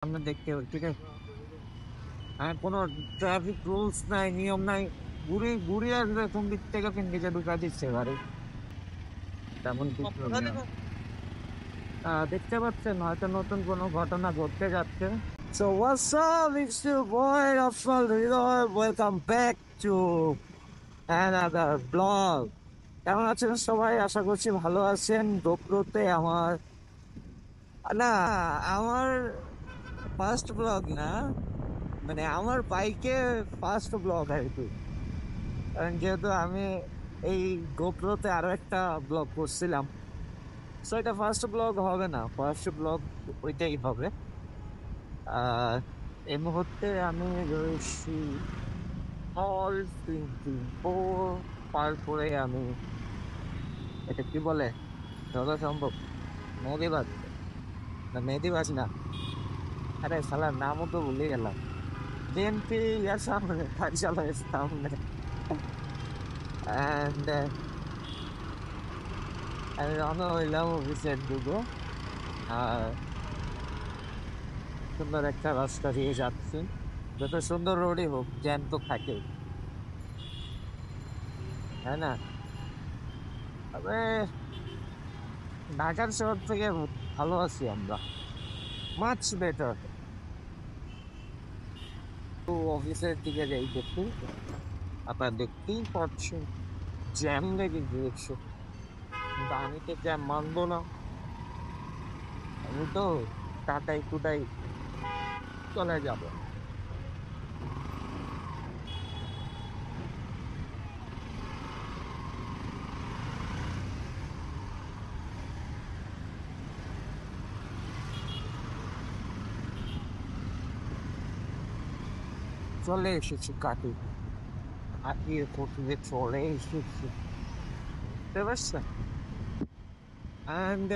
সামনে দেখতে হবে, ঠিক আছে। হ্যাঁ, কোনো ট্রাফিক রুলস নাই, নিয়ম নাই। ঘুরে ঘুরে আসবে কোন দিক থেকে ফিন্ডিতে ঢুকা দিচ্ছে গাড়ি, তেমন কিছু না। দেখতে পাচ্ছেন হয়তো নতুন কোনো ঘটনা ঘটতে যাচ্ছে। So what's up, it's your boy Rafal Hridoy. Welcome back to another vlog. কেমন আছেন সবাই? আশা করছি ভালো আছেন। গোপ্রোতে আমার না, আমার ফার্স্ট ব্লগ না, মানে আমার বাইকে ফার্স্ট ব্লগ আর কি। কারণ যেহেতু আমি এই গোপ্রোতে আরো একটা ব্লগ করছিলাম, সো এটা ফার্স্ট ব্লগ হবে না, ফার্স্ট ব্লগ ওইটাই হবে। আর এই মুহূর্তে আমি রয়েছি হল 24 পার করে। আমি এটা কি বলে, যত সম্ভব মেহেদিবাগ, না মেহেদিবাগ না, আরে সালার নামও তো ভুলে গেলাম। বিএনপি ইয়ার সামনে, কার্যালয়ের সামনে। অ্যান্ড আমি রওনা হইলাম অফিসের দিকে। আর সুন্দর একটা রাস্তা দিয়ে যাচ্ছি। যত সুন্দর রোডই হোক, জ্যাম তো থাকে, তাই না? তবে ঢাকার শহর থেকে ভালো আছি আমরা, মাচ বেটার। তো অফিসের দিকে যাইতেছি, আপনারা দেখতেই পাচ্ছেন জ্যাম লেগে গিয়েছে। কিন্তু আমি তো জ্যাম মানবো না, আমি তো টাটাই টুটাই চলে যাব। চলে এসেছি কাটি, কাটিয়ে কুটিয়ে চলে এসেছি, বুঝতে পারছেন? অ্যান্ড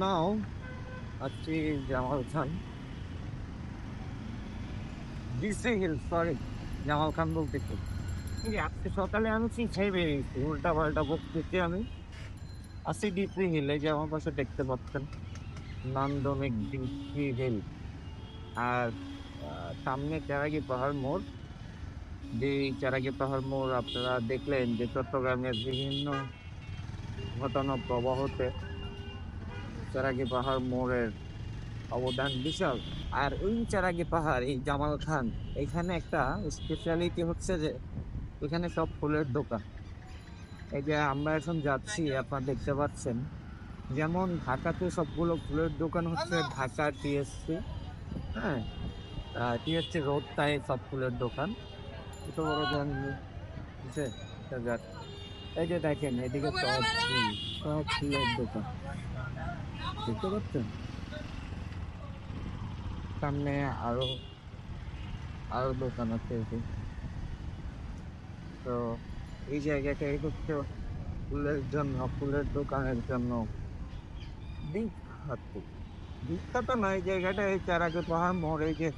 নাও আছি Jamal Khan, DC hill, sorry, Jamal Khan বলতে কি, এই যে আজকে সকালে আমি চিন্তাই বেরিয়েছি, উল্টা পাল্টা বকতেছি আমি। আছি ডিসি হিল, এই যে আমার পাশে দেখতে পাচ্ছেন নান্দনিক ডিসি হিল। আর সামনে চেরাগি পাহাড় মোড়। যে চেরাগি পাহাড় মোড় আপনারা দেখলেন যে চট্টগ্রামের বিভিন্ন ঘটনা প্রবাহতে চেরাগি পাহাড় মোড়ের অবদান বিশাল। আর ওই চেরাগি পাহাড়, এই জামাল খান, এখানে একটা স্পেশালিটি হচ্ছে যে এখানে সব ফুলের দোকান। এই যে আমরা এখন যাচ্ছি, আপনারা দেখতে পাচ্ছেন, যেমন ঢাকাতে সবগুলো ফুলের দোকান হচ্ছে ঢাকা টিএসসি, হ্যাঁ, টিএসসি রোড তাই সব ফুলের দোকান, ছোট বড় দোকান, বুঝছে? তা যাক, এই যে দেখেন এদিকে সব ফুল, সব ফুলের দোকান, দেখতে পাচ্ছেন? সামনে আরো আরো দোকান আছে এই যে। তো এই জায়গাটাই হচ্ছে ফুলের জন্য, ফুলের দোকানের জন্য বিখ্যাত। বিখ্যাত নয়, এই জায়গাটা এই চারাকে পাহাড় মোড়, এই যে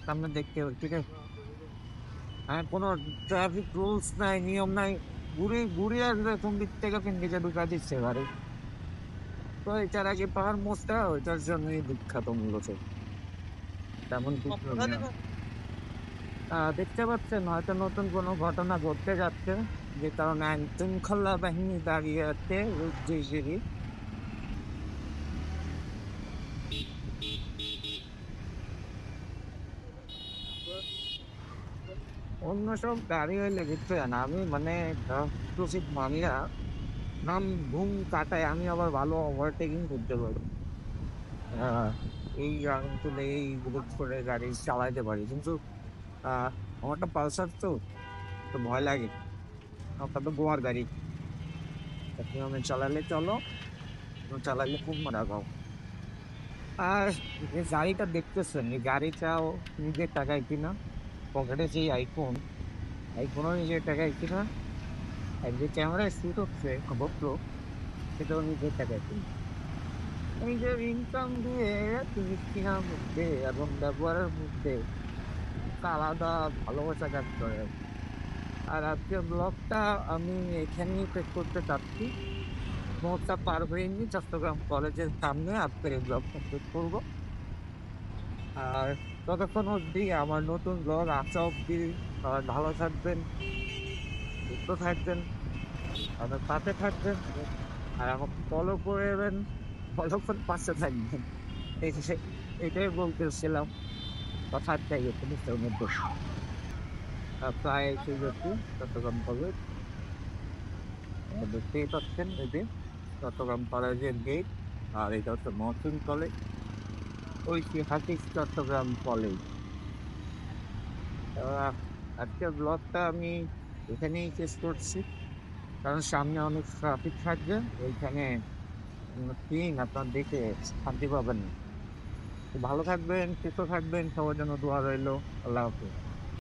সামনে দেখতে হবে, ঠিক আছে। হ্যাঁ, কোনো ট্রাফিক রুলস নাই, নিয়ম নাই। ঘুরে ঘুরে আসবে কোন দিক থেকে ফিন্ডিতে ঢুকা দিচ্ছে গাড়ি। তো এই চারাকে পাহাড় মোড়টা ওইটার জন্যই বিখ্যাত মূলত, তেমন কিছু না। দেখতে পাচ্ছেন হয়তো নতুন কোনো ঘটনা ঘটতে যাচ্ছে, যে কারণে আইন শৃঙ্খলা বাহিনী দাঁড়িয়ে আছে রুদ্রগিরি। অন্য সব গাড়ি হইলে বুঝছেন, আমি মানে ট্রাফিক মানিয়া নাম ঘুম কাটায়, আমি আবার ভালো ওভারটেকিং করতে পারি। আহ, এই আঙুলে এই বুলেট করে গাড়ি চালাইতে পারি, কিন্তু আহ আমারটা পালসার তো, তো ভয় লাগে। আপনার তো গোয়ার গাড়ি, আপনি চালালে চলো, চালালে খুব মারা গাও। আর এই গাড়িটা দেখতেছেন, এই গাড়িটাও নিজের টাকায় কিনা, পকেটে সেই আইফোন, আইফোনও নিজের টাকায় কিনা। আর যে ক্যামেরায় শুট হচ্ছে গোপ্রো, সেটাও নিজের টাকায় কিনা। নিজের ইনকাম দিয়ে জিনিস কেনার মধ্যে এবং ব্যবহারের মধ্যে একটা আলাদা ভালোবাসা কাজ করে। আর আজকের ব্লগটা আমি এখানেই শেষ করতে চাচ্ছি। মোড়টা পার হয়ে নিয়ে চট্টগ্রাম কলেজের সামনে আজকের এই ব্লগ কমপ্লিট করবো। আর ততক্ষণ অবধি আমার নতুন ব্লগ আসা অবধি সবাই ভালো থাকবেন, সুস্থ থাকবেন, আমার সাথে থাকবেন, আর আমাকে ফলো করবেন, ফলো করে পাশে থাকবেন। এটাই বলতেছিলাম, কথাটাই গেছে মিস্টার মধ্যে। প্রায় এসে গেছি চট্টগ্রাম কলেজ। দেখতেই পাচ্ছেন এই যে চট্টগ্রাম কলেজের গেট, আর এটা হচ্ছে মহসিন কলেজ, ঐতিহাসিক চট্টগ্রাম কলেজ। আহ, আজকের ব্লগটা আমি এখানেই শেষ করছি, কারণ সামনে অনেক ট্রাফিক থাকবে ওইখানে। সিন আপনার দেখে শান্তি পাবেন না। তো ভালো থাকবেন, সুস্থ থাকবেন, সবার জন্য দোয়া রইলো। আল্লাহ হাফেজ।